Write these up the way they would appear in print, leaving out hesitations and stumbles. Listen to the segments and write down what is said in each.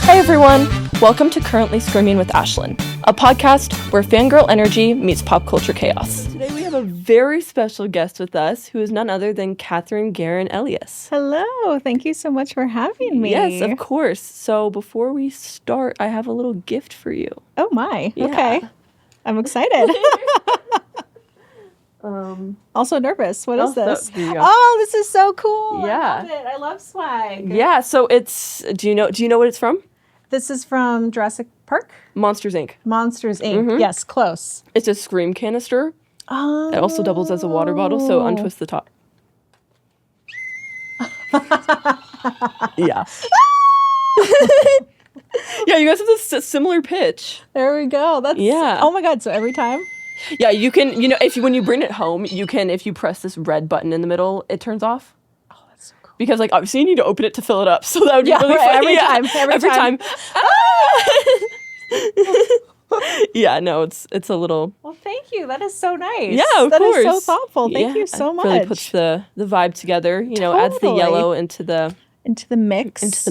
Hey everyone! Welcome to Currently Screaming with Ashlyn, a podcast where fangirl energy meets pop culture chaos. Today we have a very special guest with us who is none other than Katherine Geren-Elías. Hello! Thank you so much for having me. Yes, of course. So before we start, I have a little gift for you. Oh my. Yeah. Okay. I'm excited. Also nervous. What is this? Oh, this is so cool. Yeah. I love it. I love swag. Yeah, so it's do you know what it's from? This is from Jurassic Park? Monsters Inc. Monsters Inc. Mhm. Yes, close. It's a Scream canister. Oh. It also doubles as a water bottle, so untwist the top. Yeah. Yeah, you guys have this similar pitch. There we go. That's Yeah. Oh my god, so every time? Yeah, you can, when you bring it home, you can, if you press this red button in the middle, it turns off. Oh, that's so cool. Because, like, obviously you need to open it to fill it up, so that would be really right, funny. every time. Yeah, no, it's a little... Well, thank you. That is so nice. Yeah, of course. course. That is so thoughtful. Thank you so much. It really puts the vibe together, adds the yellow into the mix.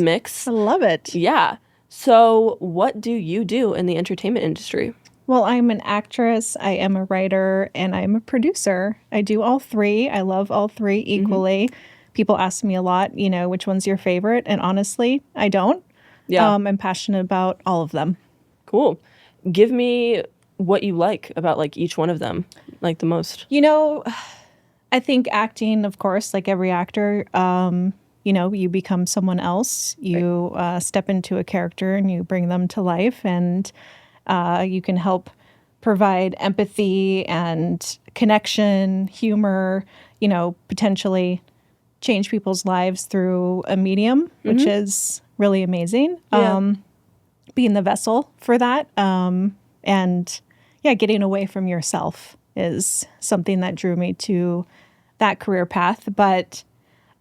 I love it. Yeah. So what do you do in the entertainment industry? Well, I'm an actress, I am a writer, and I'm a producer. I do all three. I love all three equally. People ask me a lot, which one's your favorite? And honestly, I don't. Yeah. I'm passionate about all of them. Cool. Give me what you like about, like, each one of them, like, the most. I think acting, of course, like every actor, you become someone else. You step into a character and you bring them to life, and you can help provide empathy and connection, humor, potentially change people's lives through a medium, which is really amazing. Yeah. Being the vessel for that. Getting away from yourself is something that drew me to that career path. But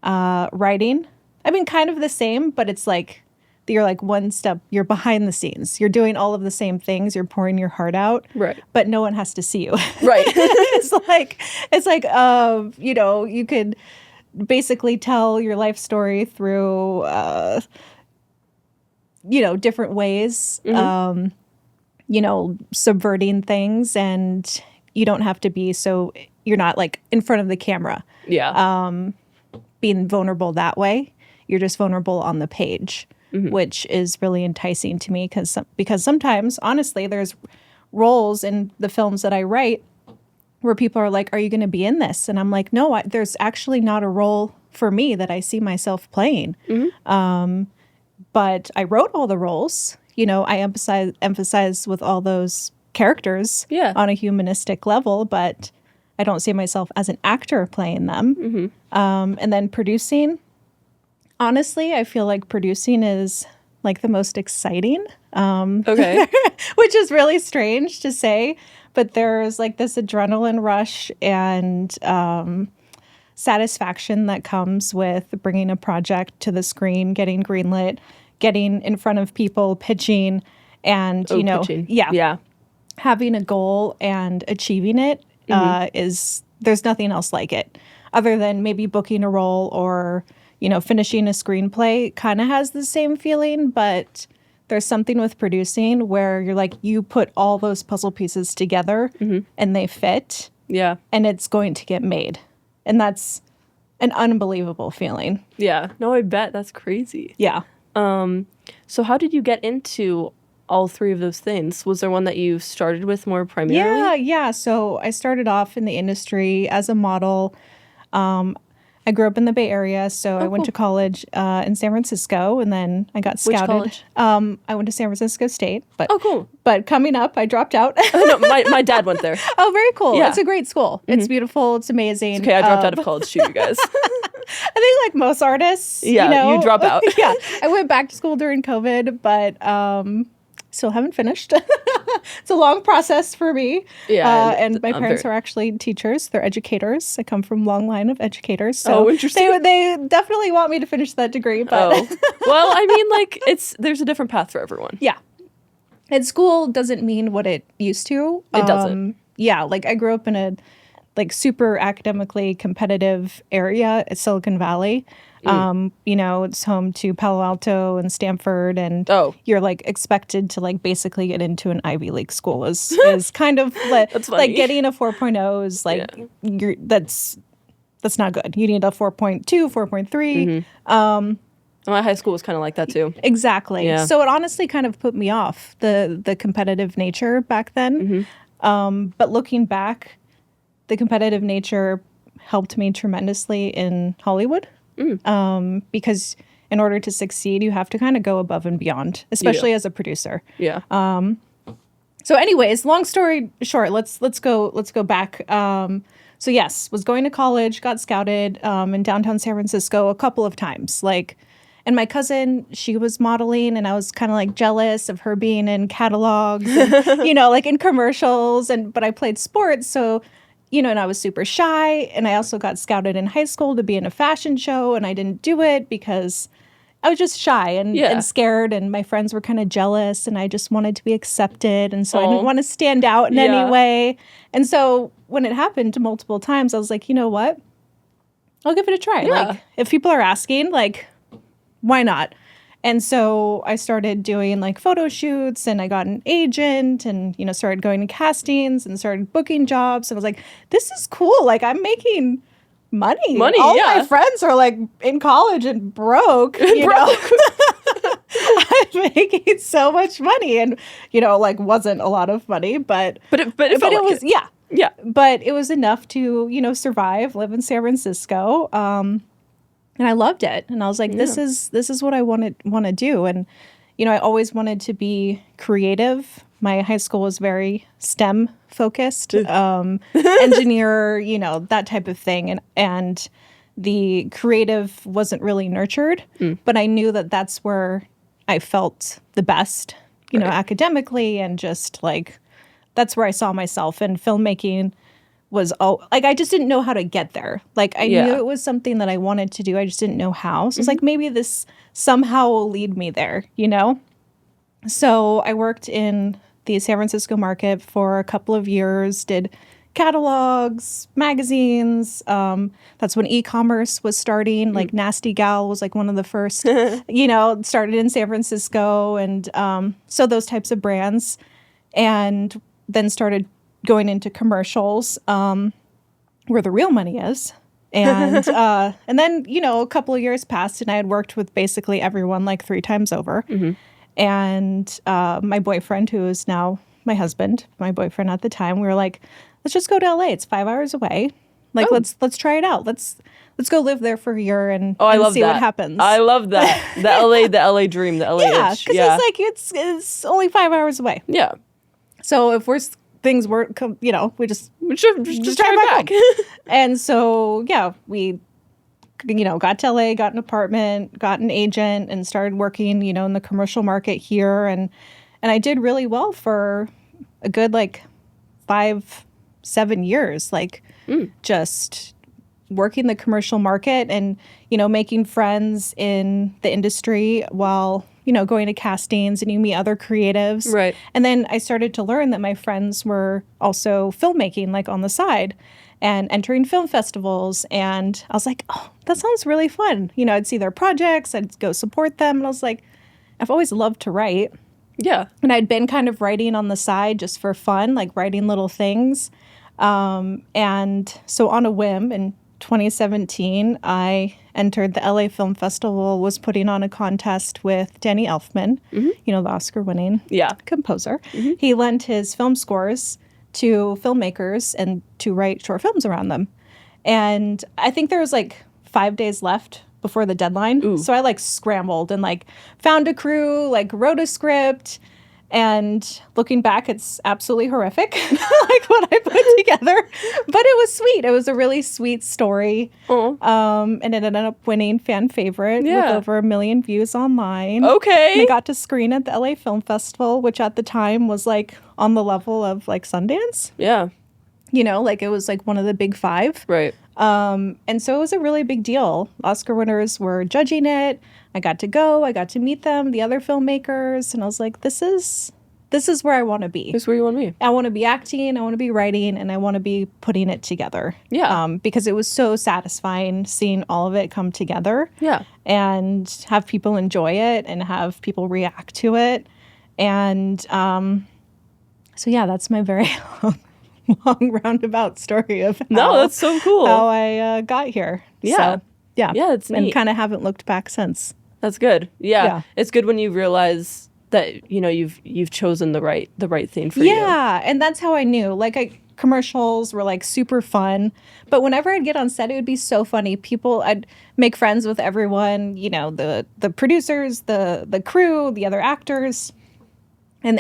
writing, kind of the same, but it's like, you're like one step, you're behind the scenes. You're doing all of the same things. You're pouring your heart out. Right. But no one has to see you. Right. it's like, you could basically tell your life story through, different ways, subverting things, and you don't have to be you're not like in front of the camera. Yeah. Being vulnerable that way. You're just vulnerable on the page. Which is really enticing to me because sometimes, honestly, there's roles in the films that I write where people are like, are you going to be in this? And I'm like, no, there's actually not a role for me that I see myself playing. But I wrote all the roles. I emphasize with all those characters on a humanistic level, but I don't see myself as an actor playing them. And then producing. Honestly, I feel like producing is like the most exciting. Okay. Which is really strange to say, but there's like this adrenaline rush and satisfaction that comes with bringing a project to the screen, getting greenlit, getting in front of people, pitching, and pitching. Having a goal and achieving it there's nothing else like it, other than maybe booking a role or finishing a screenplay. Kind of has the same feeling, but there's something with producing where you're like, you put all those puzzle pieces together and they fit. Yeah. And it's going to get made. And that's an unbelievable feeling. Yeah. No, I bet. That's crazy. Yeah. So how did you get into all three of those things? Was there one that you started with more primarily? Yeah. So I started off in the industry as a model. I grew up in the Bay Area, so I went to college in San Francisco, and then I got scouted. Which college? I went to San Francisco State. But, cool. But coming up, I dropped out. No, my dad went there. Oh, very cool. Yeah. It's a great school. It's beautiful. It's amazing. It's okay, I dropped out of college too, you guys. I think like most artists, you drop out. Yeah. I went back to school during COVID, but still haven't finished. It's a long process for me. Yeah. And my parents are actually teachers. They're educators. I come from a long line of educators. So interesting. They definitely want me to finish that degree. But well, there's a different path for everyone. Yeah. And school doesn't mean what it used to. It doesn't. Yeah. Like I grew up in a super academically competitive area at Silicon Valley. It's home to Palo Alto and Stanford, and you're like expected to like basically get into an Ivy League school is kind of like getting a 4.0 is like that's not good. You need a 4.2, 4.3. My high school was kind of like that too. Exactly. Yeah. So it honestly kind of put me off the competitive nature back then. But looking back, the competitive nature helped me tremendously in Hollywood. Because in order to succeed, you have to kind of go above and beyond, especially as a producer. Yeah. So anyways, long story short, let's go back. So yes, was going to college, got scouted in downtown San Francisco a couple of times. And my cousin, she was modeling, and I was kind of like jealous of her being in catalogs, and, like in commercials. But I played sports, so, and I was super shy. And I also got scouted in high school to be in a fashion show, and I didn't do it because I was just shy and scared, and my friends were kind of jealous, and I just wanted to be accepted. And so I didn't want to stand out in any way. And so when it happened multiple times, I was like, you know what? I'll give it a try. Yeah. Like, if people are asking, like, why not? And so I started doing like photo shoots, and I got an agent, and, started going to castings and started booking jobs. And I was like, this is cool. Like, I'm making money. All my friends are like in college and broke, I'm making so much money, and, like wasn't a lot of money, but it was, yeah. But it was enough to, survive, live in San Francisco. And I loved it. And I was like, this is what I want to do. And, I always wanted to be creative. My high school was very STEM focused, engineer, that type of thing. And the creative wasn't really nurtured, but I knew that that's where I felt the best, academically, and just like, that's where I saw myself. And filmmaking was I just didn't know how to get there. Like, I knew it was something that I wanted to do. I just didn't know how. So I was like, maybe this somehow will lead me there, So I worked in the San Francisco market for a couple of years, did catalogs, magazines. That's when e-commerce was starting. Like Nasty Gal was like one of the first, started in San Francisco. And so those types of brands. And then started going into commercials, where the real money is. And then, a couple of years passed, and I had worked with basically everyone like 3 times over. And my boyfriend, who is now my husband, my boyfriend at the time, we were like, let's just go to LA. It's 5 hours away. Like, let's try it out. Let's go live there for a year and see what happens. I love that. The LA dream, the LA itch. Because it's like, it's only 5 hours away. Yeah. So if things weren't, we just try back. And so, we, got to LA, got an apartment, got an agent, and started working, in the commercial market here. And I did really well for a good, 5-7 years, just working the commercial market and, making friends in the industry while, going to castings, and you meet other creatives. Right. And then I started to learn that my friends were also filmmaking, on the side, and entering film festivals. And I was like, oh, that sounds really fun. I'd see their projects, I'd go support them. And I was like, I've always loved to write. Yeah. And I'd been kind of writing on the side just for fun, like writing little things. And so on a whim in 2017, I entered the LA Film Festival, was putting on a contest with Danny Elfman, the Oscar-winning composer. He lent his film scores to filmmakers and to write short films around them. And I think there was 5 days left before the deadline. Ooh. So I scrambled and found a crew, wrote a script. And looking back, it's absolutely horrific, what I put together. But it was sweet. It was a really sweet story. And it ended up winning fan favorite with over 1 million views online. Okay. And I got to screen at the LA Film Festival, which at the time was on the level of Sundance. Yeah. It was one of the big 5. Right. And so it was a really big deal. Oscar winners were judging it. I got to go. I got to meet them, the other filmmakers, and I was like, this is this is where I want to be. This is where you want to be. I want to be acting, I want to be writing, and I want to be putting it together. Yeah. Because it was so satisfying seeing all of it come together. Yeah. And have people enjoy it and have people react to it. And so, yeah, that's my very long roundabout story of that's so cool. how I got here. Yeah. So, yeah. Yeah, it's neat. And kind of haven't looked back since. That's good. Yeah. Yeah. It's good when you realize that, you know, you've chosen the right thing for you. Yeah, and that's how I knew. Like, commercials were like super fun, but whenever I'd get on set, it would be so funny. I'd make friends with everyone, you know, the producers, the crew, the other actors, and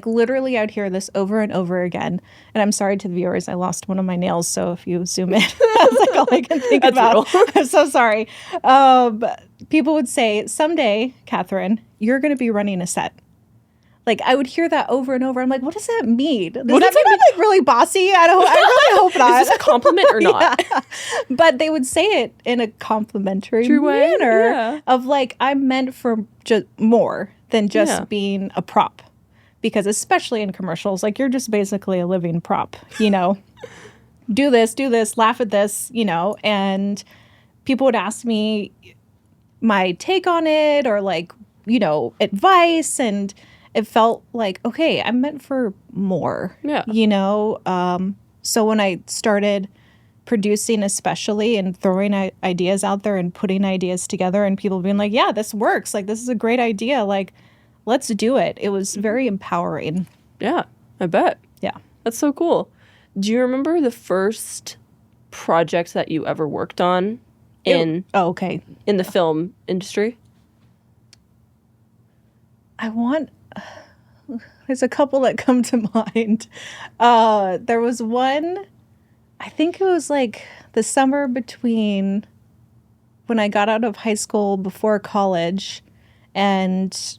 literally I'd hear this over and over again. And I'm sorry to the viewers, I lost one of my nails, so if you zoom in, that's like all I can think about. I'm so sorry. People would say, someday, Katherine, you're going to be running a set. Like, I would hear that over and over. I'm like, what does that mean? Does that mean I'm like really bossy? I really hope not. Is this a compliment or not? Yeah. But they would say it in a complimentary manner of like, I'm meant for just more than just being a prop. Because especially in commercials, like, you're just basically a living prop, you know? do this, laugh at this, you know? And people would ask me my take on it or like, you know, advice, and it felt like, okay, I'm meant for more, you know? So when I started producing especially and throwing ideas out there and putting ideas together and people being like, yeah, this works. Like, this is a great idea. Like, let's do it. It was very empowering. Yeah, I bet. Yeah. That's so cool. Do you remember the first project that you ever worked on in the film industry? There's a couple that come to mind. There was one, I think it was like the summer between when I got out of high school before college, and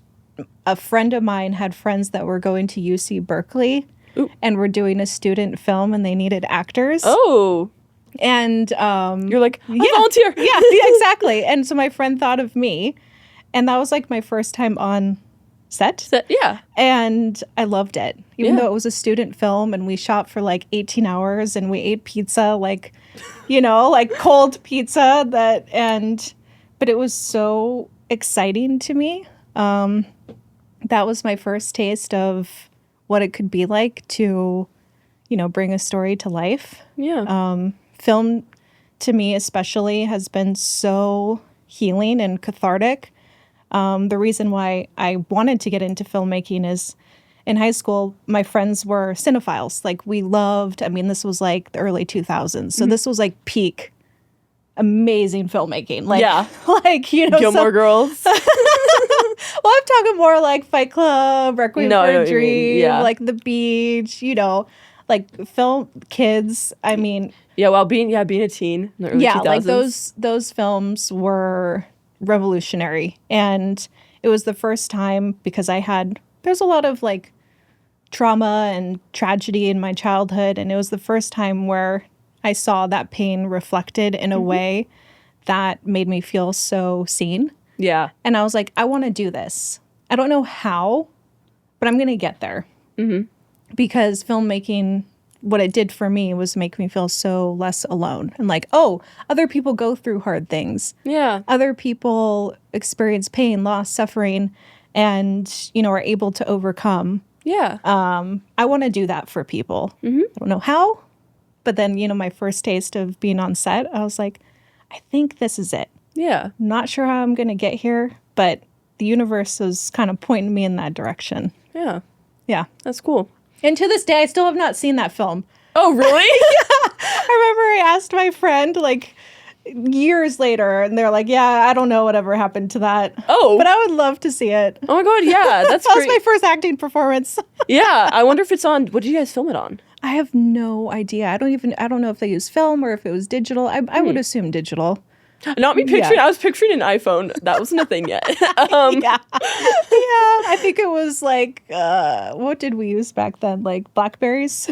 a friend of mine had friends that were going to UC Berkeley and were doing a student film, and they needed actors. Oh. And you're like, I volunteer. Yeah, exactly. And so my friend thought of me, and that was like my first time on set. Yeah. And I loved it. Even though it was a student film and we shot for like 18 hours and we ate pizza, like, you know, like cold pizza but it was so exciting to me. That was my first taste of what it could be like to, you know, bring a story to life. Yeah. Film, to me especially, has been so healing and cathartic. The reason why I wanted to get into filmmaking is in high school, my friends were cinephiles. Like, we loved, this was like the early 2000s. So this was like peak amazing filmmaking. Like, like, you know, Gilmore Girls. Well, I'm talking more like Fight Club, Requiem for a Dream, like The Beach, you know, like film kids. Being a teen in the early 2000s. Like those films were revolutionary. And it was the first time, because there's a lot of like trauma and tragedy in my childhood, and it was the first time where I saw that pain reflected in a way that made me feel so seen. Yeah. And I was like, I want to do this. I don't know how, but I'm going to get there. Because filmmaking, what it did for me was make me feel so less alone. And like, oh, other people go through hard things. Yeah. Other people experience pain, loss, suffering, and, you know, are able to overcome. Yeah. I want to do that for people. I don't know how, but then, you know, my first taste of being on set, I was like, I think this is it. Yeah. Not sure how I'm going to get here, but the universe is kind of pointing me in that direction. Yeah. Yeah. That's cool. And to this day, I still have not seen that film. Oh, really? I remember I asked my friend, like, years later, and they're like, yeah, I don't know whatever happened to that. Oh. But I would love to see it. Oh, my God, yeah. That's That great. was my first acting performance. Yeah. I wonder if it's on, what did you guys film it on? I have no idea. I don't know if they use film or if it was digital. I would assume digital. Not me picturing. Yeah. I was picturing an iPhone. That wasn't a thing yet. Yeah. I think it was like, what did we use back then? Like Blackberries?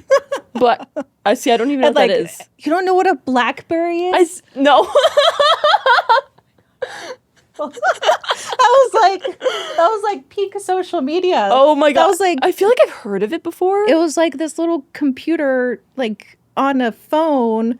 I don't even know what that is. You don't know what a Blackberry is? No. That was like peak social media. Oh my God. That was like, I feel like I've heard of it before. it was like this little computer like on a phone.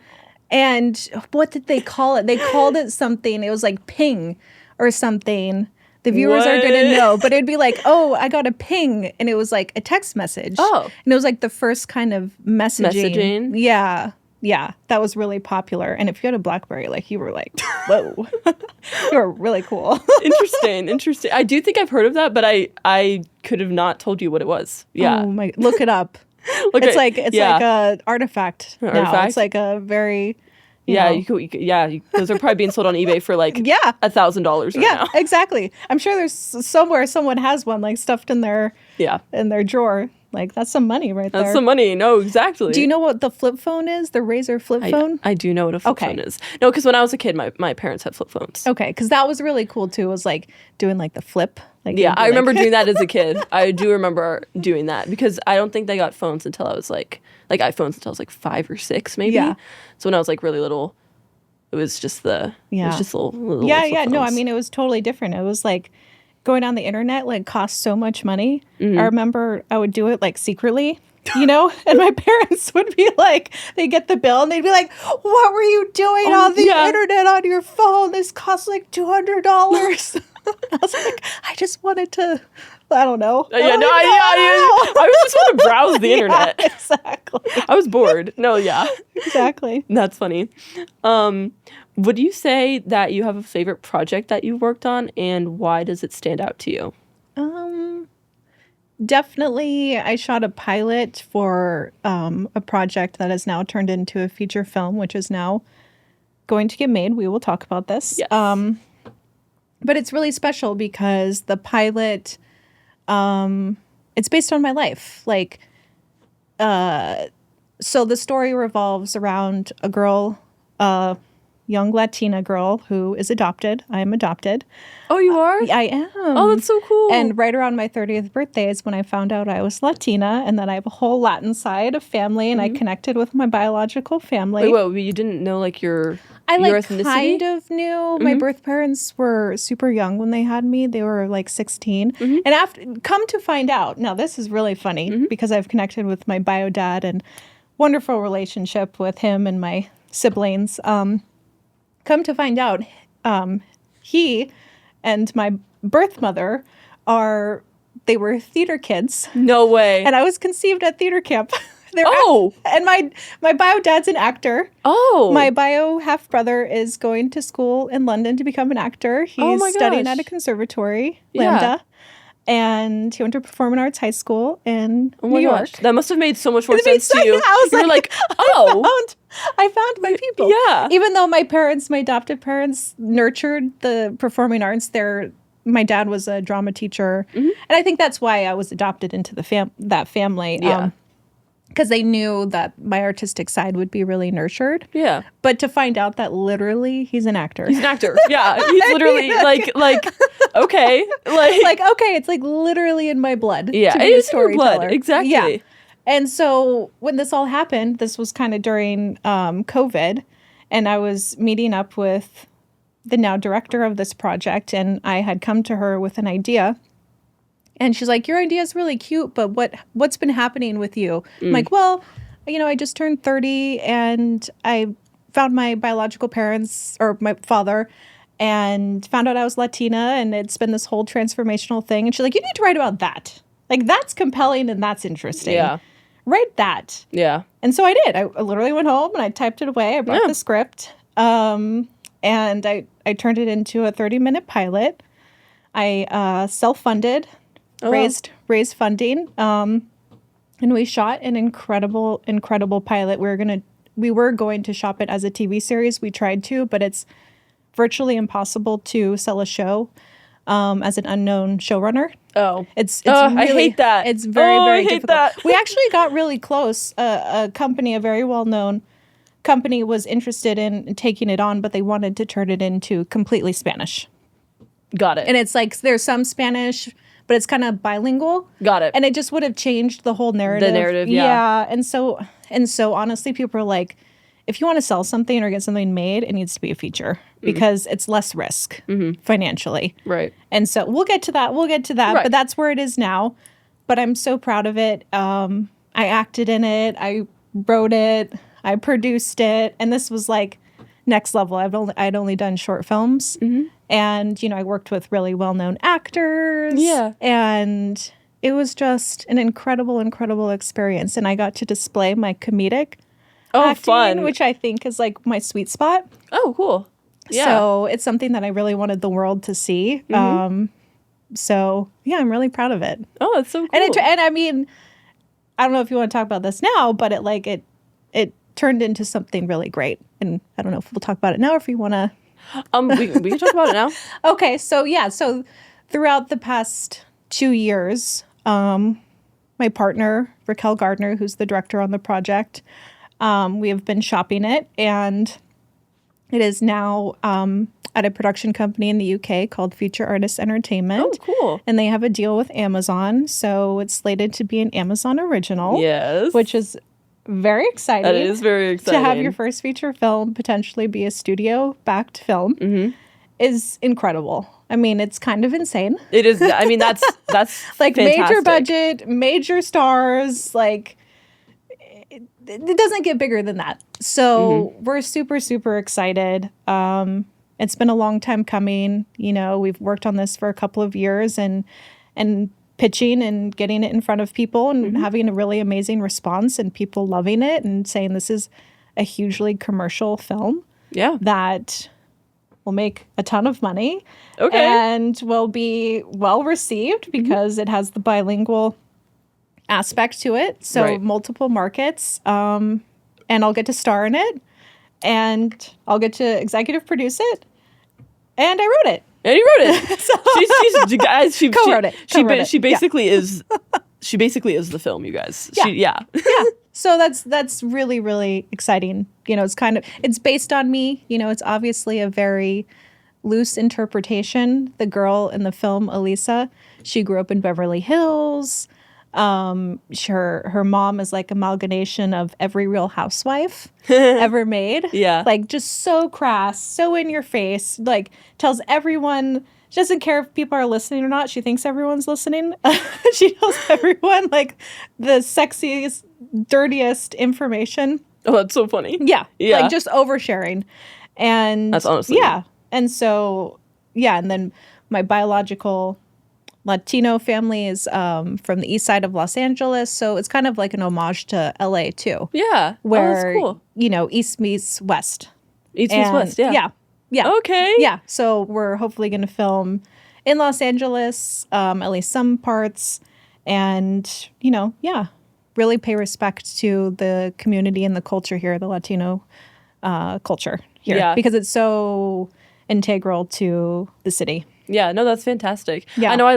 And what did they call it? They called it something. It was like ping or something. The viewers are going to know, but it'd be like, oh, I got a ping. And it was like a text message. Oh. And it was like the first kind of messaging. Yeah. Yeah. That was really popular. And if you had a BlackBerry, like you were like, whoa, you were really cool. Interesting. I do think I've heard of that, but I could have not told you what it was. Yeah. Oh my, look it up. It's like a artifact now. Artifact? It's like a very... those are probably being sold on eBay for like $1,000 right now. Exactly. I'm sure there's somewhere someone has one like stuffed in their drawer. Like that's some money right there. That's some money. No, exactly. Do you know what the flip phone is? The Razor flip phone? I do know what a flip phone is. No, because when I was a kid, my parents had flip phones. Okay, because that was really cool too. It was like doing like the flip. Like, yeah, I remember doing that as a kid. I do remember doing that because I don't think they got phones until I was like iPhones until I was like 5 or 6 maybe. Yeah. So when I was like really little, it was just little No, I mean it was totally different. It was like going on the internet like cost so much money. I remember I would do it like secretly, and my parents would be like, they get the bill and they'd be like, what were you doing on the internet on your phone? This costs like $200. I was like, I just wanted to, I don't know. I just want to browse the internet. Exactly. I was bored. No, yeah. Exactly. That's funny. Would you say that you have a favorite project that you worked on, and why does it stand out to you? Definitely, I shot a pilot for a project that has now turned into a feature film, which is now going to get made. We will talk about this. Yes. But it's really special because the pilot, it's based on my life. Like, so the story revolves around a girl, young Latina girl who is adopted. I am adopted. Oh, you are? I am. Oh, that's so cool. And right around my 30th birthday is when I found out I was Latina and that I have a whole Latin side of family and I connected with my biological family. Wait, you didn't know like your ethnicity? Kind of knew. My birth parents were super young when they had me. They were like 16. And come to find out, now this is really funny because I've connected with my bio dad and wonderful relationship with him and my siblings. Come to find out, he and my birth mother they were theater kids. No way. And I was conceived at theater camp. And my bio dad's an actor. Oh. My bio half brother is going to school in London to become an actor. He's studying at a conservatory, Lambda. And he went to Performing Arts High School in New York. That must have made so much more sense to you. You were like, I found my people. Yeah. Even though my adopted parents nurtured the performing arts, my dad was a drama teacher. And I think that's why I was adopted into that family. Yeah. Because they knew that my artistic side would be really nurtured. Yeah. But to find out that literally he's an actor. He's an actor. Yeah. He's literally okay. Okay, it's like literally in my blood. Yeah. To be It is a in your blood. storyteller. Exactly. Yeah. And so when this all happened, this was kind of during COVID, and I was meeting up with the now director of this project, and I had come to her with an idea. And she's like, your idea is really cute, but what's been happening with you? I'm like, well, I just turned 30 and I found my biological parents or my father and found out I was Latina, and it's been this whole transformational thing. And she's like, you need to write about that. Like, that's compelling and that's interesting. Yeah. Write that. Yeah. And so I did. I literally went home and I typed it away. I brought the script. And I turned it into a 30-minute pilot. I self-funded. Raised funding, and we shot an incredible pilot. We were going to shop it as a TV series. We tried to, but it's virtually impossible to sell a show as an unknown showrunner. Oh, it's I hate that. It's very difficult. That. We actually got really close. A very well-known company was interested in taking it on, but they wanted to turn it into completely Spanish. Got it. And it's like there's some Spanish, but it's kind of bilingual. Got it. And it just would have changed the whole narrative. The narrative, yeah. Yeah. And so honestly, people are like, if you want to sell something or get something made, it needs to be a feature. because it's less risk financially. Right. And so we'll get to that. Right. But that's where it is now. But I'm so proud of it. I acted in it. I wrote it. I produced it. And this was like next level. I'd only done short films. And, I worked with really well-known actors. Yeah. And it was just an incredible, incredible experience. And I got to display my comedic acting, fun. which I think is like my sweet spot. Oh, cool. Yeah. So it's something that I really wanted the world to see. So yeah, I'm really proud of it. Oh, that's so cool. And I mean, I don't know if you want to talk about this now, but it turned into something really great. And I don't know if we'll talk about it now or if you want to. We can talk about it now. Okay, so yeah, so throughout the past 2 years, my partner Raquel Gardner, who's the director on the project, we have been shopping it, and it is now at a production company in the UK called Future Artists Entertainment. Oh, cool. And they have a deal with Amazon, so it's slated to be an Amazon original. Yes. Which is very exciting. That is very exciting. To have your first feature film potentially be a studio-backed film is incredible. I mean, it's kind of insane. It is. I mean, that's like fantastic. Major budget, major stars, like it doesn't get bigger than that. So we're super, super excited. It's been a long time coming. We've worked on this for a couple of years and pitching and getting it in front of people and having a really amazing response and people loving it and saying this is a hugely commercial film. Yeah. That will make a ton of money. Okay. And will be well received because it has the bilingual aspect to it. So multiple markets. And I'll get to star in it. And I'll get to executive produce it. And I wrote it. And he wrote it. She co-wrote it. She basically is. She basically is the film, you guys. Yeah. So that's really, really exciting. It's based on me. It's obviously a very loose interpretation. The girl in the film, Elisa, she grew up in Beverly Hills. Her mom is like amalgamation of every Real Housewife ever made. Yeah. Like just so crass, so in your face, like tells everyone, she doesn't care if people are listening or not. She thinks everyone's listening. She tells everyone like the sexiest, dirtiest information. Oh, that's so funny. Yeah. Like just oversharing. And that's honestly. Yeah. And so, and then my biological Latino family is from the east side of Los Angeles, so it's kind of like an homage to LA too. Yeah, where that's cool. East meets west. East meets west. Yeah. Okay. Yeah. So we're hopefully going to film in Los Angeles, at least some parts, and really pay respect to the community and the culture here, the Latino culture here, because it's so integral to the city. Yeah, no, that's fantastic. Yeah. I know I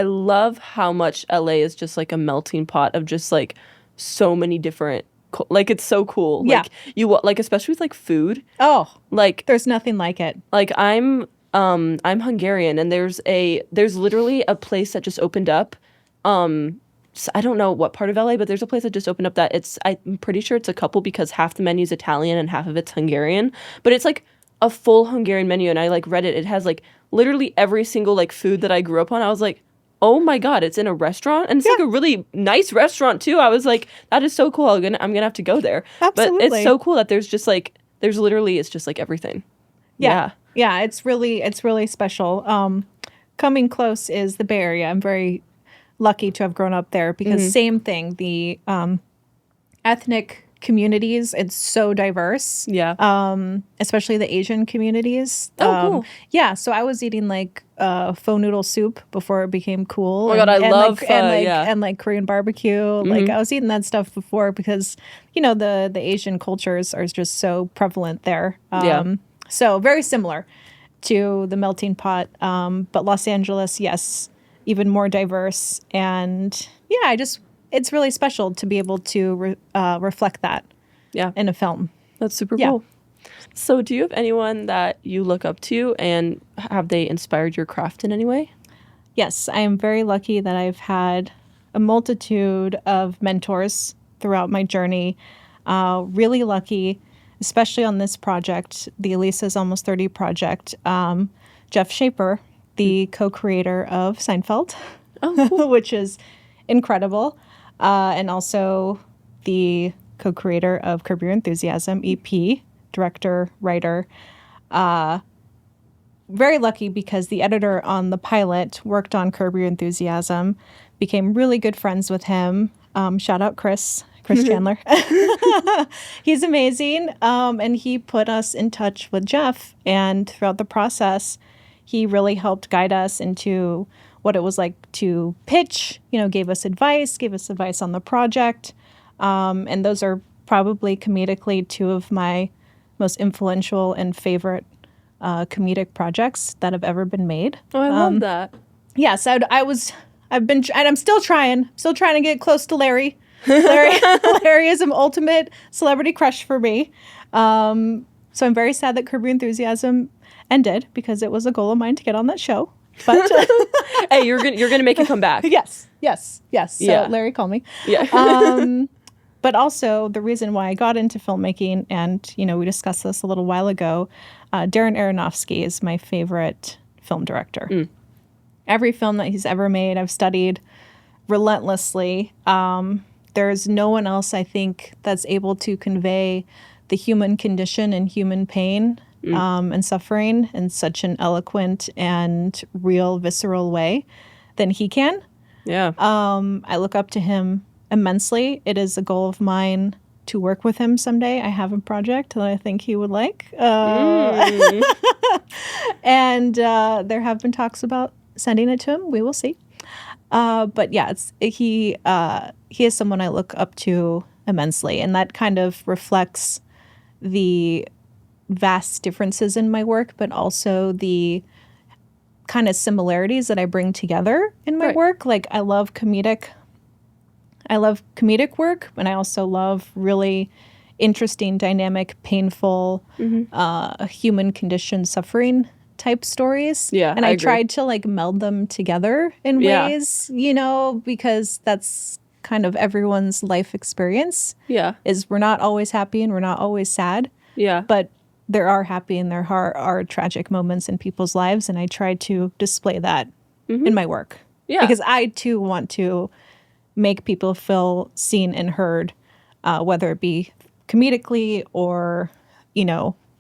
love how much LA is just like a melting pot of just like so many different like it's so cool. Yeah. Like you like especially with like food. Oh, like there's nothing like it. Like I'm Hungarian and there's literally a place that just opened up. I don't know what part of LA, but there's a place that just opened up that I'm pretty sure it's a couple because half the menu's Italian and half of it's Hungarian, but it's like a full Hungarian menu, and I like read it. It has like literally every single like food that I grew up on. I was like, oh my God, it's in a restaurant, and it's like a really nice restaurant too. I was like, that is so cool. I'm gonna have to go there. Absolutely. But it's so cool that it's just like everything. Yeah, it's really special. Coming close is the Bay Area. I'm very lucky to have grown up there because same thing. The ethnic communities, it's so diverse. Yeah. Especially the Asian communities. Cool. Yeah. So I was eating like faux noodle soup before it became cool. Oh my God, I love and like Korean barbecue. Like I was eating that stuff before because the Asian cultures are just so prevalent there. So very similar to the melting pot. But Los Angeles, yes, even more diverse. And it's really special to be able to reflect that in a film. That's super cool. So do you have anyone that you look up to, and have they inspired your craft in any way? Yes, I am very lucky that I've had a multitude of mentors throughout my journey. Really lucky especially on this project, the Elisa's Almost 30 project, Jeff Shaper, the co-creator of Seinfeld, cool. Which is incredible, and also the co-creator of Curb Your Enthusiasm, EP, director, writer. Very lucky because the editor on the pilot worked on Curb Your Enthusiasm, became really good friends with him. Shout out Chris Chandler. He's amazing. And he put us in touch with Jeff. And throughout the process, he really helped guide us into what it was like to pitch, gave us advice on the project. And those are probably comedically two of my most influential and favorite comedic projects that have ever been made. Oh, I love that. Yes, I'm still trying to get close to Larry. Larry is an ultimate celebrity crush for me. So I'm very sad that Curb Your Enthusiasm ended because it was a goal of mine to get on that show. But hey, you're gonna make it come back. Yes. So yeah. Larry, call me. Yeah. But also the reason why I got into filmmaking, and we discussed this a little while ago, Darren Aronofsky is my favorite film director. Every film that he's ever made, I've studied relentlessly. There's no one else, I think, that's able to convey the human condition and human pain and suffering in such an eloquent and real, visceral way than he can. Yeah. I look up to him immensely. It is a goal of mine to work with him someday. I have a project that I think he would like. And there have been talks about sending it to him. We will see. But yeah, he is someone I look up to immensely. And that kind of reflects the vast differences in my work, but also the kind of similarities that I bring together in my work. Like I love comedic work, and I also love really interesting, dynamic, painful, human condition suffering type stories. Yeah, and I I agree. tried to like meld them together in ways, because that's kind of everyone's life experience. Yeah. Is we're not always happy and we're not always sad. Yeah. But there are happy and there are tragic moments in people's lives, and I try to display that in my work. Yeah. Because I too want to make people feel seen and heard, whether it be comedically or,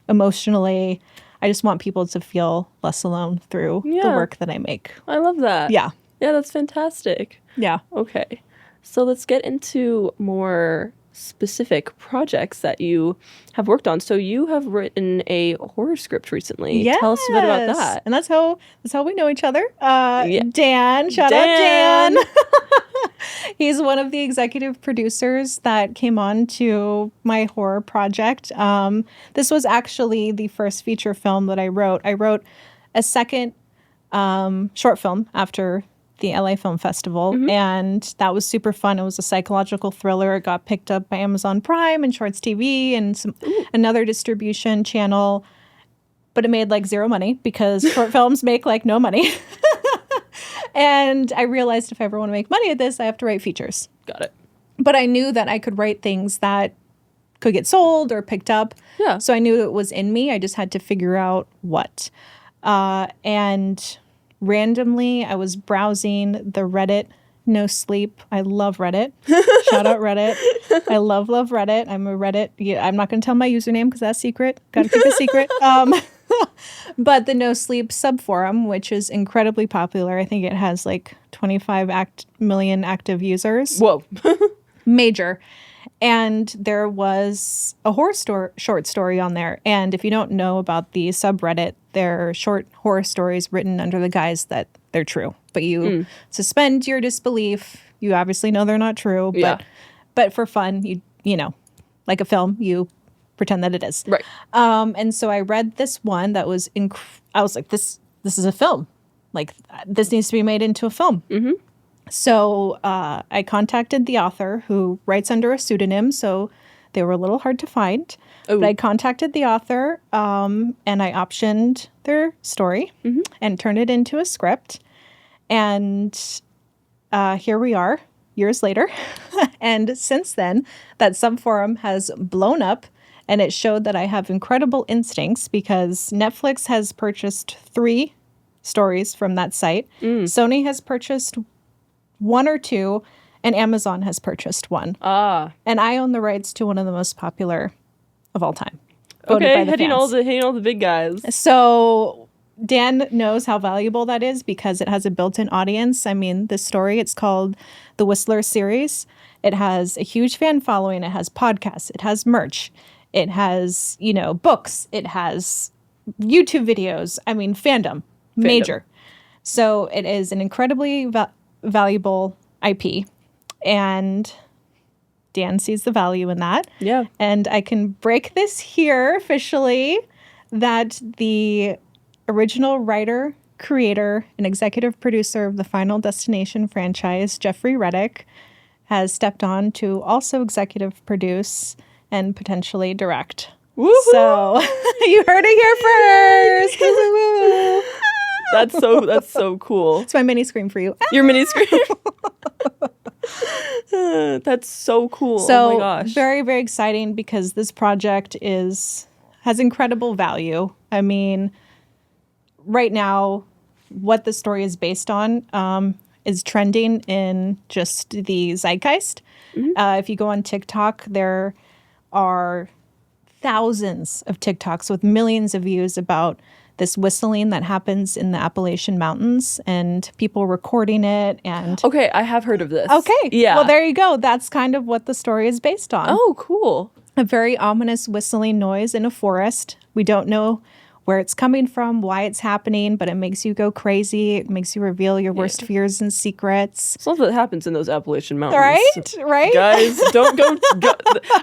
emotionally. I just want people to feel less alone through the work that I make. I love that. Yeah. Yeah, that's fantastic. Yeah. Okay. So let's get into more specific projects that you have worked on. So you have written a horror script recently. Yes. Tell us a bit about that. And that's how we know each other. Dan, shout out Dan. He's one of the executive producers that came on to my horror project. This was actually the first feature film that I wrote. I wrote a second short film after the LA Film Festival, and that was super fun. It was a psychological thriller. It got picked up by Amazon Prime and Shorts TV and another distribution channel, but it made like zero money because short films make like no money. And I realized if I ever want to make money at this, I have to write features. Got it. But I knew that I could write things that could get sold or picked up. Yeah. So I knew it was in me. I just had to figure out what. And randomly, I was browsing the Reddit No Sleep. I love Reddit. Shout out Reddit. I love Reddit. I'm a Reddit. Yeah, I'm not going to tell my username because that's secret. Got to keep it secret. But the No Sleep subforum, which is incredibly popular. I think it has like 25 million active users. Whoa. Major. And there was a short story on there. And if you don't know about the subreddit, they're short horror stories written under the guise that they're true. But you suspend your disbelief. You obviously know they're not true. But for fun, you know, like a film, you pretend that it is. Right. And so I read this one that was, I was like, this is a film. Like, this needs to be made into a film. Mm-hmm. So I contacted the author, who writes under a pseudonym, so they were a little hard to find. But I contacted the author, and I optioned their story and turned it into a script. And here we are, years later. And since then, that subforum has blown up, And it showed that I have incredible instincts because Netflix has purchased 3 stories from that site. Sony has purchased 1 or 2, and Amazon has purchased 1. And I own the rights to one of the most popular of all time. Okay, hitting all the big guys. So Dan knows how valuable that is because it has a built-in audience. I mean, this story, it's called The Whistler series. It has a huge fan following. It has podcasts. It has merch. It has, books. It has YouTube videos. I mean, fandom. Major. So it is an incredibly valuable IP. And Dan sees the value in that. Yeah. And I can break this here officially that the original writer, creator, and executive producer of the Final Destination franchise, Jeffrey Reddick, has stepped on to also executive produce and potentially direct. Woo-hoo! So you heard it here first. That's so cool. It's my mini scream for you. Your mini scream. That's so cool. So, oh my gosh. Very, very exciting because this project has incredible value. I mean, right now, what the story is based on is trending in just the zeitgeist. If you go on TikTok, there are thousands of TikToks with millions of views about this whistling that happens in the Appalachian Mountains and people recording it. And okay, I have heard of this. Okay. Yeah. Well, there you go. That's kind of what the story is based on. Oh, cool. A very ominous whistling noise in a forest. We don't know where it's coming from, why it's happening, but it makes you go crazy. It makes you reveal your worst fears and secrets. Stuff that happens in those Appalachian Mountains. Right? Guys, don't go.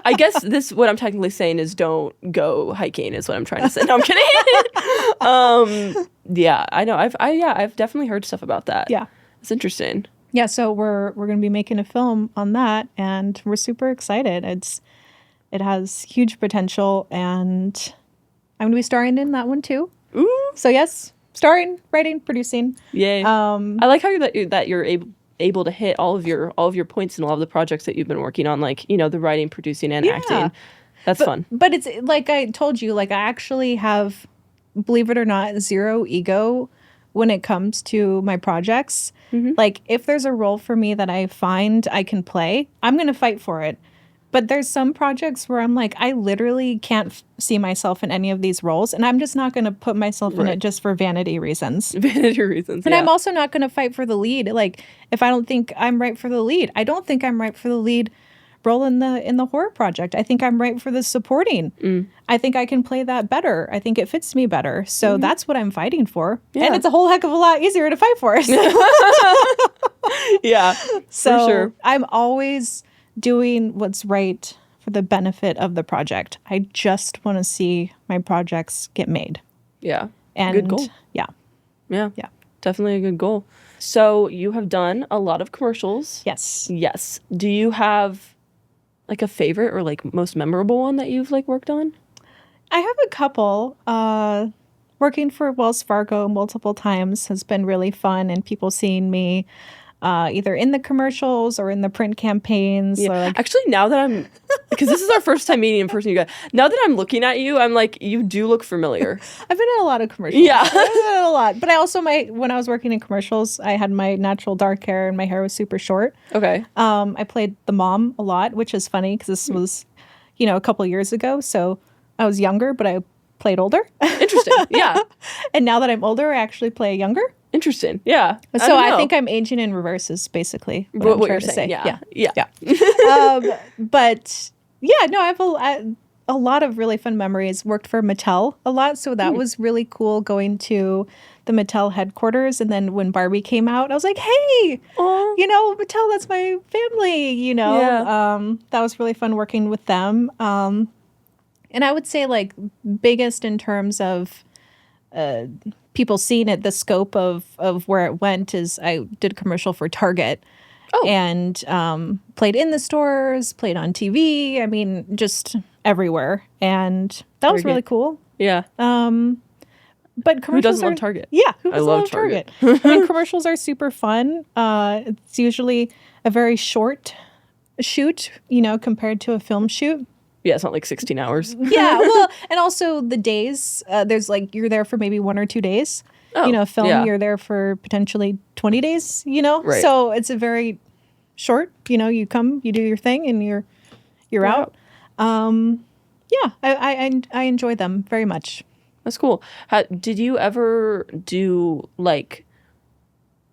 I guess what I'm technically saying is don't go hiking is what I'm trying to say. No, I'm kidding. Yeah, I know. I've definitely heard stuff about that. Yeah. It's interesting. Yeah, so we're going to be making a film on that, and we're super excited. It has huge potential, and I'm going to be starring in that one too. Ooh. So yes, starring, writing, producing. Yay. I like how you're able to hit all of your points in all of the projects that you've been working on, like, the writing, producing, and acting. That's fun. But it's like I told you, like I actually have, believe it or not, 0 ego when it comes to my projects. Like if there's a role for me that I find I can play, I'm going to fight for it. But there's some projects where I'm like, I literally can't see myself in any of these roles. And I'm just not going to put myself in it just for vanity reasons. Vanity reasons, And I'm also not going to fight for the lead. Like, if I don't think I'm right for the lead, I don't think I'm right for the lead role in the horror project. I think I'm right for the supporting. I think I can play that better. I think it fits me better. So that's what I'm fighting for. Yeah. And it's a whole heck of a lot easier to fight for. Yeah, so for sure. I'm always doing what's right for the benefit of the project. I just want to see my projects get made. Yeah. And good goal. Yeah. Yeah. Definitely a good goal. So you have done a lot of commercials. Yes. Yes. Do you have like a favorite or like most memorable one that you've like worked on? I have a couple. Working for Wells Fargo multiple times has been really fun, and people seeing me either in the commercials or in the print campaigns. Yeah. Or like, actually, now that because this is our first time meeting in person, you guys. Now that I'm looking at you, I'm like, you do look familiar. I've been in a lot of commercials. Yeah. I've been in a lot. But I also, when I was working in commercials, I had my natural dark hair and my hair was super short. Okay. I played the mom a lot, which is funny because this was, a couple years ago. So I was younger, but I played older. Interesting. Yeah. And now that I'm older, I actually play younger. Interesting. Yeah. So I think I'm aging in reverse is basically what you're saying. Yeah. But yeah, no, I have a lot of really fun memories. Worked for Mattel a lot, so that was really cool going to the Mattel headquarters. And then when Barbie came out, I was like, hey, Mattel, that's my family, Yeah. That was really fun working with them. And I would say like biggest in terms of people seeing it, the scope of where it went is I did a commercial for Target. Oh. And played in the stores, played on TV. I mean, just everywhere. And that was really cool. Yeah. But commercials who doesn't love Target? Yeah, who doesn't love Target? And commercials are super fun. It's usually a very short shoot, compared to a film shoot. Yeah, it's not like 16 hours. Yeah, well, and also the days, there's like, you're there for maybe 1 or 2 days. Oh, Film, yeah. you're there for potentially 20 days, Right. So it's a very short, you come, you do your thing, and you're out. Yeah, I enjoy them very much. That's cool. Did you ever do like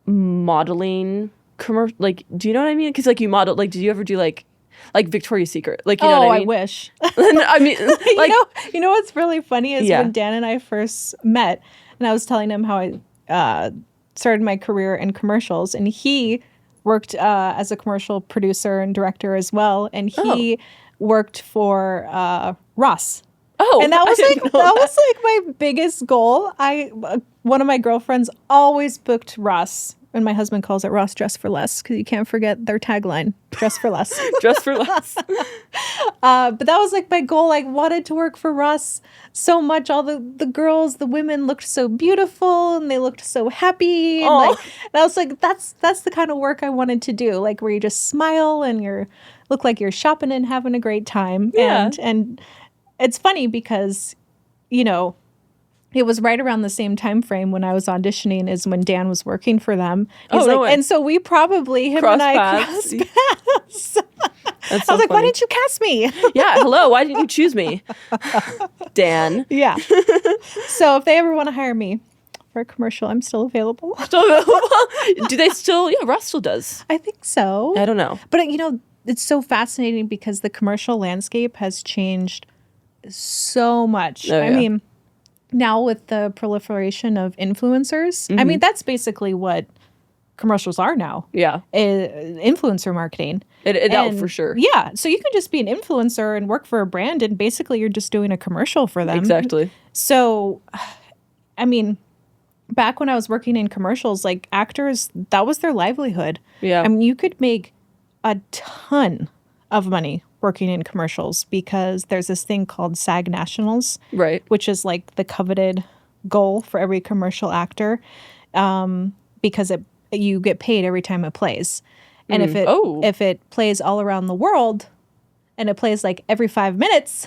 modeling commercial? Like, do you know what I mean? Because like you model, like, did you ever do like Victoria's Secret? Like, you know what I mean? I wish. I mean, like, you know what's really funny is Yeah. when Dan and I first met, and I was telling him how I started my career in commercials, and he worked as a commercial producer and director as well, and he worked for Ross. oh, And that was I didn't know that was like my biggest goal. One of my girlfriends always booked Ross, and my husband calls it Ross Dress for Less because you can't forget their tagline, Dress for Less. Dress for Less. But that was like my goal. I wanted to work for Ross so much. All the girls, the women looked so beautiful and they looked so happy. And, and I was like, that's the kind of work I wanted to do. Like where you just smile and look like you're shopping and having a great time. Yeah. And it's funny because, it was right around the same time frame when I was auditioning as when Dan was working for them. And so we probably, him and I crossed paths. I was like, why didn't you cast me? Yeah, hello, why didn't you choose me? Dan. Yeah. So if they ever want to hire me for a commercial, I'm still available. Do they still? Yeah, Ross still does. I think so. I don't know. But, it's so fascinating because the commercial landscape has changed so much. Oh, yeah. I mean, now with the proliferation of influencers, I mean, that's basically what commercials are now. Yeah. Influencer marketing. It for sure. Yeah. So you can just be an influencer and work for a brand, and basically you're just doing a commercial for them. Exactly. So, I mean, back when I was working in commercials, like actors, that was their livelihood. Yeah. I mean, you could make a ton of money working in commercials because there's this thing called SAG Nationals, Right. which is like the coveted goal for every commercial actor, because you get paid every time it plays. And if it plays all around the world and it plays like every 5 minutes,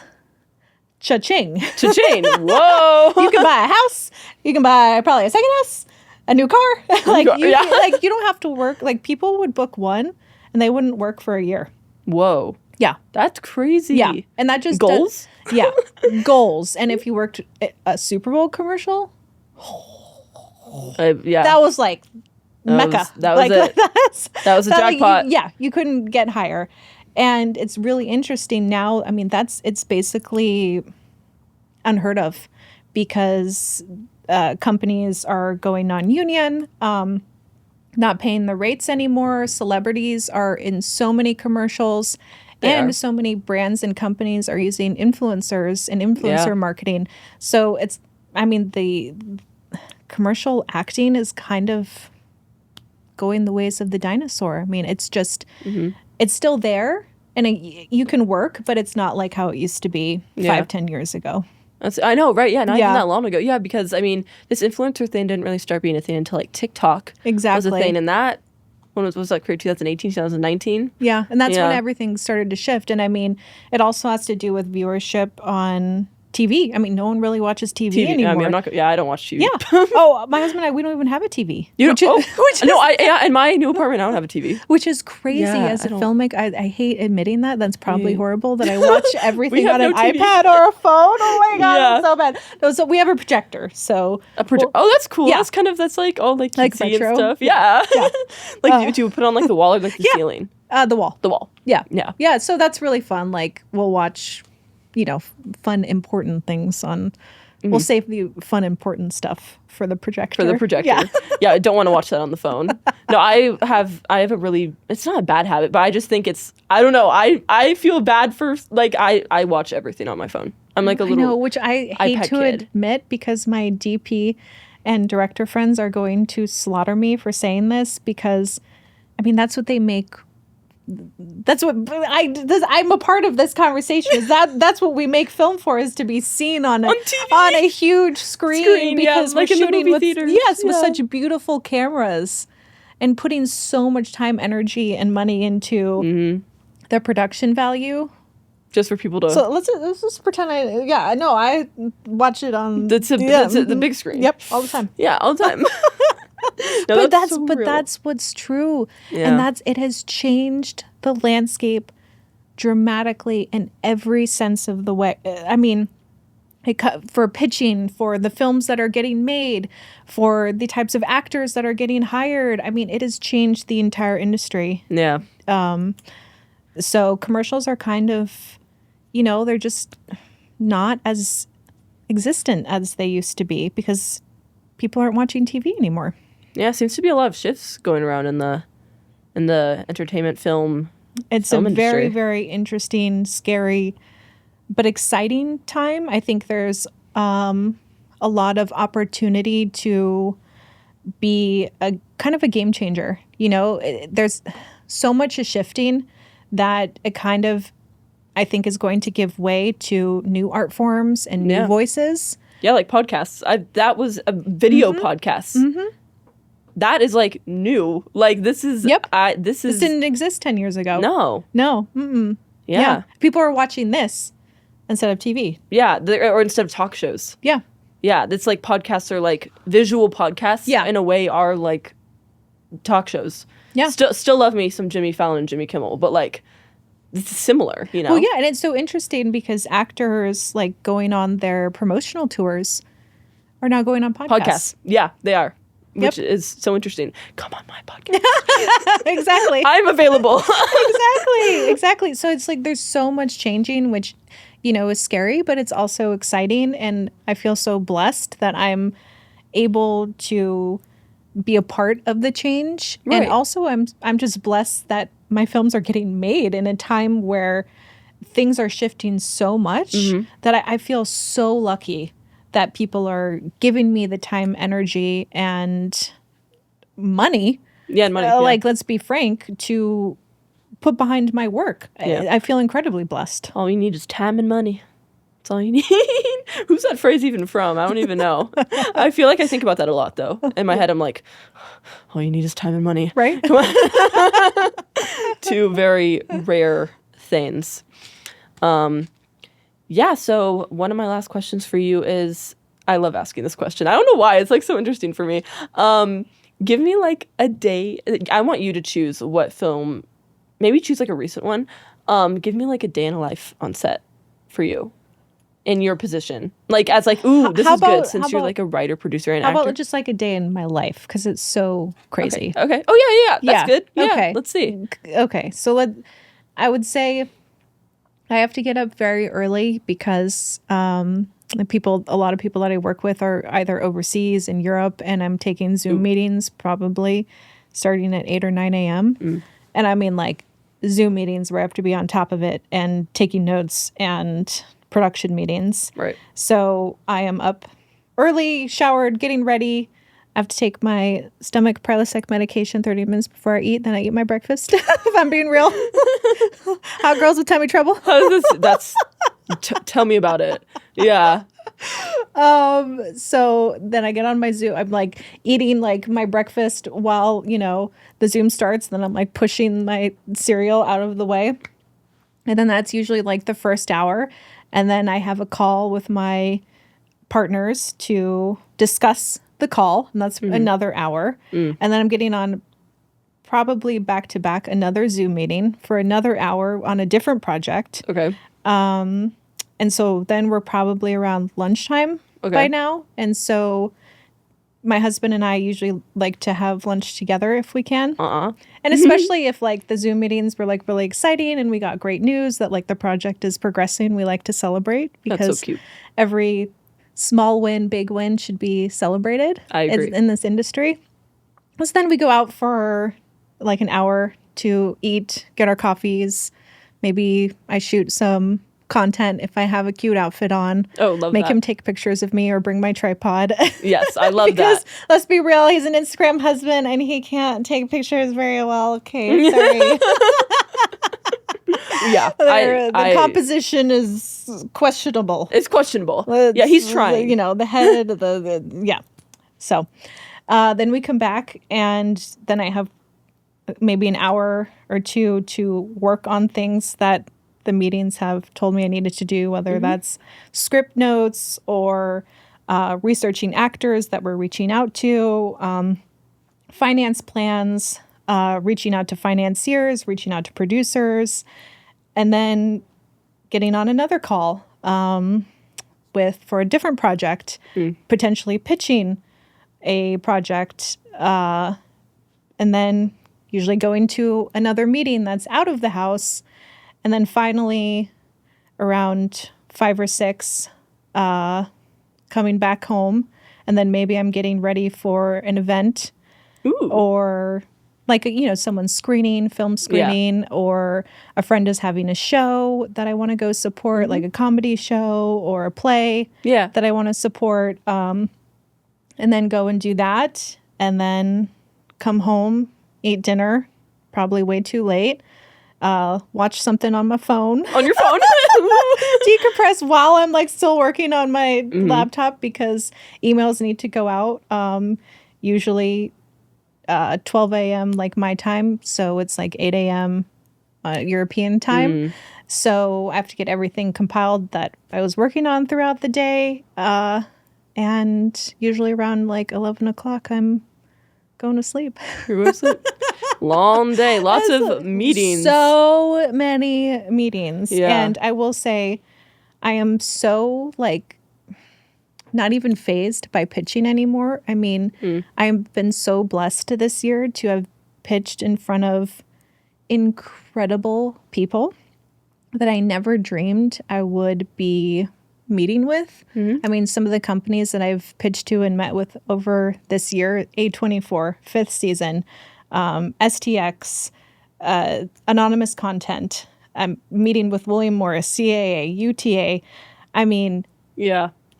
cha-ching. Cha-ching. Whoa. You can buy a house. You can buy probably a second house, a new car. Like you don't have to work. Like people would book one and they wouldn't work for a year. Whoa. Yeah. That's crazy. Yeah. And that just goals? Goals. And if you worked a Super Bowl commercial, yeah. that was like Mecca. That was it. That was a jackpot. You couldn't get higher. And it's really interesting now. I mean, it's basically unheard of because companies are going non-union, not paying the rates anymore. Celebrities are in so many commercials. So many brands and companies are using influencers and influencer marketing. So the commercial acting is kind of going the ways of the dinosaur. I mean, it's just, it's still there and you can work, but it's not like how it used to be 5-10 years ago. I know, right? Yeah, not even that long ago. Yeah, because, I mean, this influencer thing didn't really start being a thing until, like, TikTok was a thing. And that one was like, 2018, 2019? Yeah, and that's when everything started to shift. And, I mean, it also has to do with viewership on TV. I mean, no one really watches TV anymore. I mean, I don't watch TV. Yeah. Oh, my husband and I, we don't even have a TV. In my new apartment, I don't have a TV. Which is crazy as a filmmaker. I hate admitting that. That's probably horrible that I watch everything on an iPad or a phone. Oh my God, it's so bad. No, so we have a projector. So that's cool. Yeah. That's like cutesy and stuff. Yeah. Like do you put on like the wall or like the ceiling? The wall. The wall. Yeah. Yeah. Yeah. So that's really fun. Like we'll watch fun, important things on. We'll save the fun, important stuff for the projector. Yeah, I don't want to watch that on the phone. No, I have a really, it's not a bad habit, but I just think I don't know. I feel bad for, like, I watch everything on my phone. I'm like a little, I know, which I hate to admit because my DP and director friends are going to slaughter me for saying this because, I mean, that's what they make. That's what I'm a part of this conversation. Is that's what we make film for, is to be seen on TV. On a huge screen because we're shooting with with such beautiful cameras and putting so much time, energy, and money into the production value. Just for people to... So let's just pretend I watch it on the big screen. Yep, all the time. Yeah, all the time. No, but that's what's true. Yeah. And it has changed the landscape dramatically in every sense of the way. I mean, for pitching, for the films that are getting made, for the types of actors that are getting hired. I mean, it has changed the entire industry. Yeah. So commercials are kind of, they're just not as existent as they used to be because people aren't watching TV anymore. Yeah, seems to be a lot of shifts going around in the entertainment film. It's a very, very interesting, scary, but exciting time. I think there's a lot of opportunity to be a kind of a game changer. There's so much is shifting that it kind of, I think, is going to give way to new art forms and new voices. Yeah, like podcasts. That was a video podcast. Mm-hmm. That is like new. Like this is. Yep. This didn't exist 10 years ago. No. Mm-mm. Yeah. People are watching this instead of TV. Yeah, or instead of talk shows. Yeah. Yeah, it's like podcasts are like visual podcasts. Yeah. In a way, are like talk shows. Yeah. Still love me some Jimmy Fallon and Jimmy Kimmel, but like it's similar, Well, yeah, and it's so interesting because actors like going on their promotional tours are now going on podcasts. Yeah, they are. Which is so interesting. Come on my podcast. Exactly. I'm available. Exactly. So it's like there's so much changing, which, is scary, but it's also exciting. And I feel so blessed that I'm able to be a part of the change. Right. And also I'm just blessed that my films are getting made in a time where things are shifting so much that I feel so lucky that people are giving me the time, energy, and money. Yeah, and money. Like, let's be frank, to put behind my work. Yeah. I feel incredibly blessed. All you need is time and money. That's all you need. Who's that phrase even from? I don't even know. I feel like I think about that a lot, though. In my head, I'm like, all you need is time and money. Right? Two very rare things. Yeah, so one of my last questions for you is, I love asking this question. I don't know why. It's like so interesting for me. Give me like a day. I want you to choose what film, maybe choose like a recent one. Give me like a day in a life on set for you in your position. Like as like, ooh, this is good since you're like a writer, producer, and actor. How about just like a day in my life? Because it's so crazy. Okay. Oh, yeah. That's good. Yeah, okay. Let's see. Okay. So I would say I have to get up very early because a lot of people that I work with are either overseas in Europe, and I'm taking Zoom meetings probably starting at 8 or 9 a.m. And I mean like Zoom meetings where I have to be on top of it and taking notes and production meetings. Right. So I am up early, showered, getting ready. I have to take my stomach Prilosec medication 30 minutes before I eat. Then I eat my breakfast, if I'm being real. Hot girls with tummy trouble. Tell me about it. Yeah. So then I get on my Zoom. I'm like eating like my breakfast while, the Zoom starts. Then I'm like pushing my cereal out of the way. And then that's usually like the first hour. And then I have a call with my partners to discuss the call, and that's another hour. And then I'm getting on probably back-to-back another Zoom meeting for another hour on a different project. Okay. And so then we're probably around lunchtime by now. And so my husband and I usually like to have lunch together if we can. And especially if like the Zoom meetings were like really exciting and we got great news that like the project is progressing, we like to celebrate because that's so cute. Every small win, big win should be celebrated. I agree. In this industry. So then we go out for like an hour to eat, get our coffees. Maybe I shoot some content if I have a cute outfit on. Oh, love Make that. him take pictures of me or bring my tripod. Yes, I love because, that. Let's be real, he's an Instagram husband and he can't take pictures very well. Okay, sorry. Yeah. The composition is questionable. It's questionable. Yeah, he's trying. The head, yeah. So then we come back and then I have maybe an hour or two to work on things that the meetings have told me I needed to do, whether that's script notes or researching actors that we're reaching out to, finance plans, reaching out to financiers, reaching out to producers, and then getting on another call for a different project, potentially pitching a project, and then usually going to another meeting that's out of the house. And then finally, around 5 or 6, coming back home. And then maybe I'm getting ready for an event or like, someone's screening, film screening, or a friend is having a show that I want to go support, like a comedy show or a play that I want to support. And then go and do that. And then come home, eat dinner, probably way too late. Watch something on my phone. On your phone? Decompress while I'm like still working on my laptop because emails need to go out. Usually 12 a.m. like my time. So it's like 8 a.m. European time. So I have to get everything compiled that I was working on throughout the day. And usually around like 11 o'clock, I'm going to sleep. You're going to sleep. Long day. Lots of meetings. So many meetings. Yeah. And I will say, I am so like not even phased by pitching anymore. I mean, I've been so blessed this year to have pitched in front of incredible people that I never dreamed I would be meeting with. I mean, some of the companies that I've pitched to and met with over this year, A24, 5th season, STX, Anonymous Content. I'm meeting with William Morris, CAA, UTA. I mean,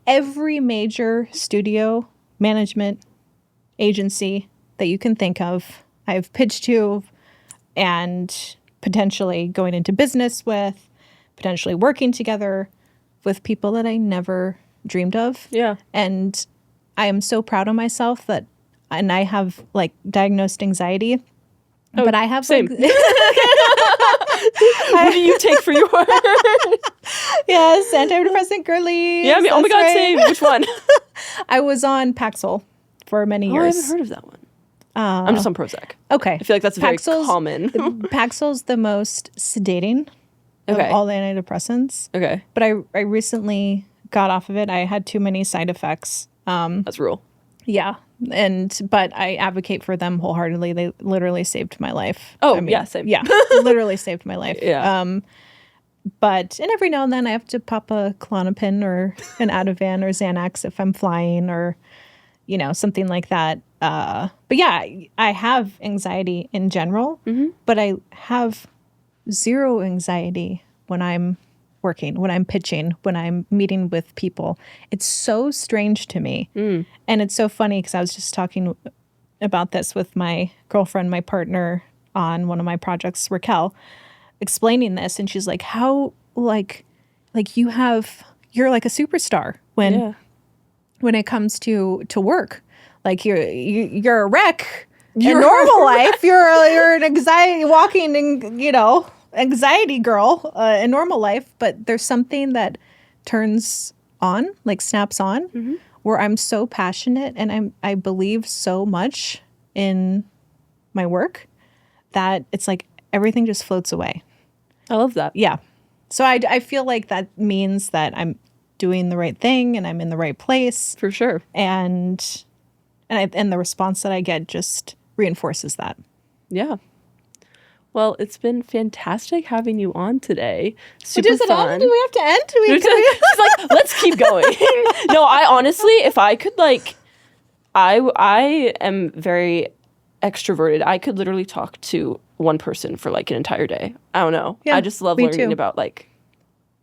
every major studio management agency that you can think of, I've pitched to and potentially going into business with, potentially working together with people that I never dreamed of. Yeah. And I am so proud of myself and I have like diagnosed anxiety, but I have same. like, what do you take for your work? Yes, antidepressant girly. Yeah, I mean, oh my God, same. Which one? I was on Paxil for many years. I haven't heard of that one. I'm just on Prozac. Okay. I feel like that's very common. Paxil's the most sedating of all the antidepressants. Okay. But I recently got off of it. I had too many side effects. That's real. Yeah. But I advocate for them wholeheartedly. They literally saved my life. Oh, I mean, yeah, same. Yeah, literally saved my life. Yeah. And every now and then I have to pop a Klonopin or an Ativan or Xanax if I'm flying or, something like that. But yeah, I have anxiety in general, but I have zero anxiety when I'm working, when I'm pitching, when I'm meeting with people. It's so strange to me. And it's so funny because I was just talking about this with my girlfriend, my partner on one of my projects, Raquel, explaining this. And she's like, how, like you're like a superstar when it comes to work. Like you're a wreck in normal life. You're an anxiety walking and, anxiety girl in normal life, but there's something that turns on, like snaps on, where I'm so passionate and I believe so much in my work that it's like everything just floats away. I love that. Yeah. So I feel like that means that I'm doing the right thing and I'm in the right place. For sure. And the response that I get just reinforces that. Yeah. Well, it's been fantastic having you on today. Super fun. Do we have to end? She's like, let's keep going. No, I honestly, if I could I am very extroverted. I could literally talk to one person for like an entire day. I don't know. Yeah, I just love learning about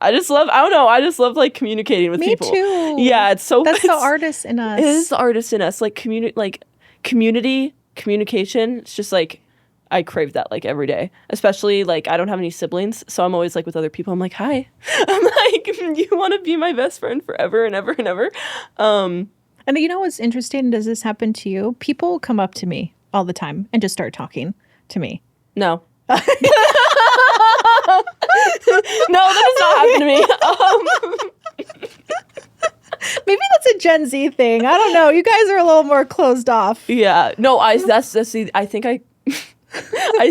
I just love like communicating with people. Me too. Yeah, it's so That's the artist in us. It is the artist in us. Like community, communication. It's just like I crave that like every day. Especially like I don't have any siblings, so I'm always like with other people. I'm like, hi. I'm like, you want to be my best friend forever and ever and ever. And you know what's interesting? Does this happen to you? People come up to me all the time and just start talking to me. No. that does not happen to me. Maybe that's a Gen Z thing. I don't know. You guys are a little more closed off. Yeah. No, I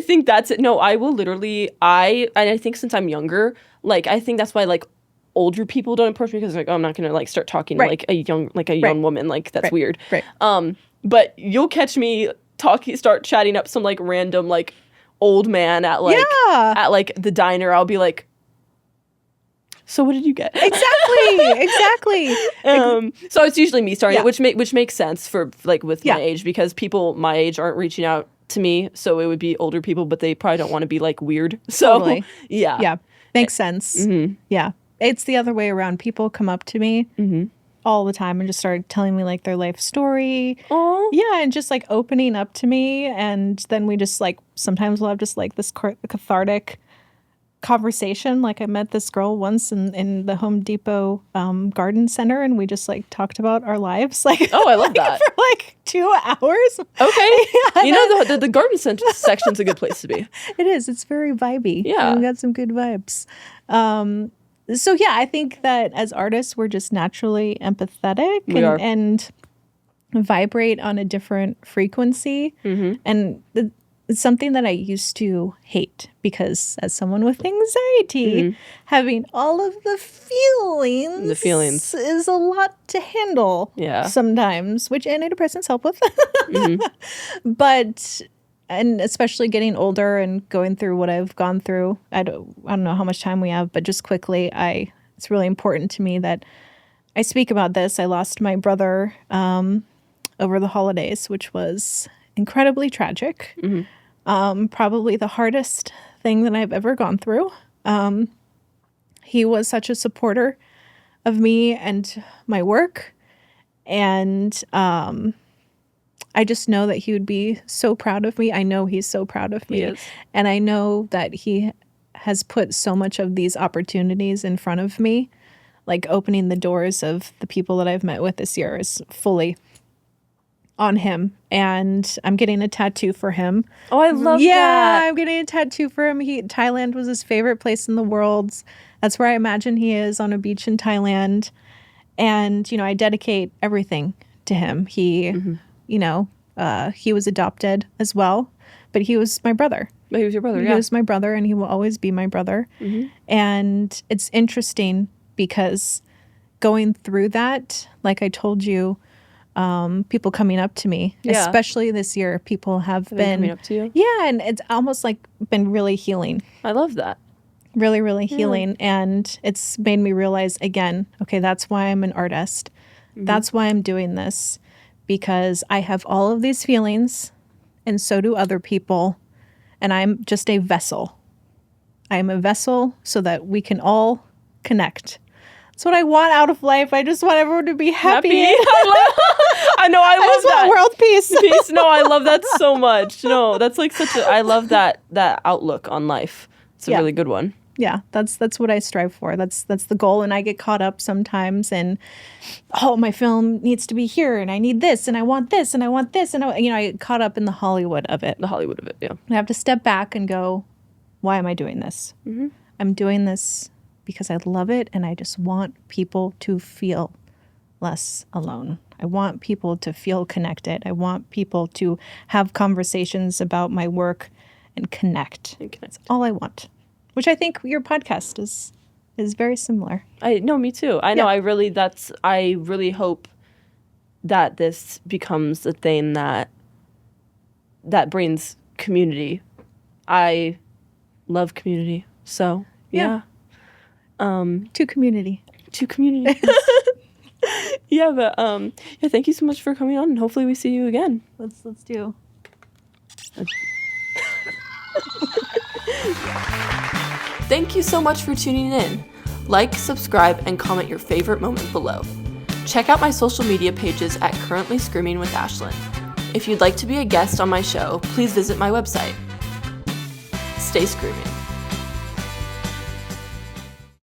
think that's it. No, I will literally, I think since I'm younger, like, I think that's why, like, older people don't approach me because, like, oh, I'm not going to, like, start talking to, like, a young woman. Like, that's weird. Right. But you'll catch me start chatting up some, like, random, like, old man at, like, the diner. I'll be like, so what did you get? Exactly. So it's usually me starting it, which makes sense for, like, with my age, because people my age aren't reaching out to me, so it would be older people, but they probably don't want to be, like, weird. So totally. yeah, makes sense. Mm-hmm. Yeah, it's the other way around. People come up to me all the time and just start telling me, like, their life story. Aww. Yeah, and just, like, opening up to me, and then we just, like, sometimes we'll have just, like, this cathartic conversation. Like, I met this girl once in the Home Depot garden center, and we just, like, talked about our lives. Like, oh, I love that. For like 2 hours. Okay. You know, the garden section's a good place to be. It is. It's very vibey. Yeah. We got some good vibes. So yeah, I think that as artists, we're just naturally empathetic and vibrate on a different frequency. And it's something that I used to hate, because as someone with anxiety, having all of the feelings is a lot to handle sometimes, which antidepressants help with. But, and especially getting older and going through what I've gone through, I don't know how much time we have, but just quickly, it's really important to me that I speak about this. I lost my brother over the holidays, which was incredibly tragic. Probably the hardest thing that I've ever gone through. He was such a supporter of me and my work. And I just know that he would be so proud of me. I know he's so proud of me. He is. And I know that he has put so much of these opportunities in front of me. Like, opening the doors of the people that I've met with this year is fully on him. And I'm getting a tattoo for him. Oh, I love that. Yeah, I'm getting a tattoo for him. Thailand was his favorite place in the world. That's where I imagine he is, on a beach in Thailand. And, you know, I dedicate everything to him. He, you know, he was adopted as well, but he was my brother. But he was your brother, He was my brother, and he will always be my brother. And it's interesting because going through that, like I told you, people coming up to me, especially this year, people have been coming up to you. Yeah, and it's almost like been really healing. I love that. Really, really healing. And it's made me realize again, okay, that's why I'm an artist. That's why I'm doing this, because I have all of these feelings, and so do other people, and I'm just a vessel. I am a vessel so that we can all connect. That's what I want out of life. I just want everyone to be happy. I know, I love just that. Want world peace. No, I love that so much. No, that's like I love that outlook on life. It's a really good one. Yeah, that's what I strive for. That's the goal. And I get caught up sometimes in, oh, my film needs to be here, and I need this, and I want this, and I want this, and I get caught up in the Hollywood of it. Yeah. I have to step back and go, why am I doing this? I'm doing this because I love it, and I just want people to feel less alone. I want people to feel connected. I want people to have conversations about my work and connect. That's all I want. Which I think your podcast is very similar. Me too. I know. Yeah. I really hope that this becomes a thing that brings community. I love community. So yeah. To community. Yeah, but thank you so much for coming on, and hopefully we see you again. Let's do. Thank you so much for tuning in. Like, subscribe, and comment your favorite moment below. Check out my social media pages at Currently Screaming with Ashlyn. If you'd like to be a guest on my show, please visit my website. Stay screaming.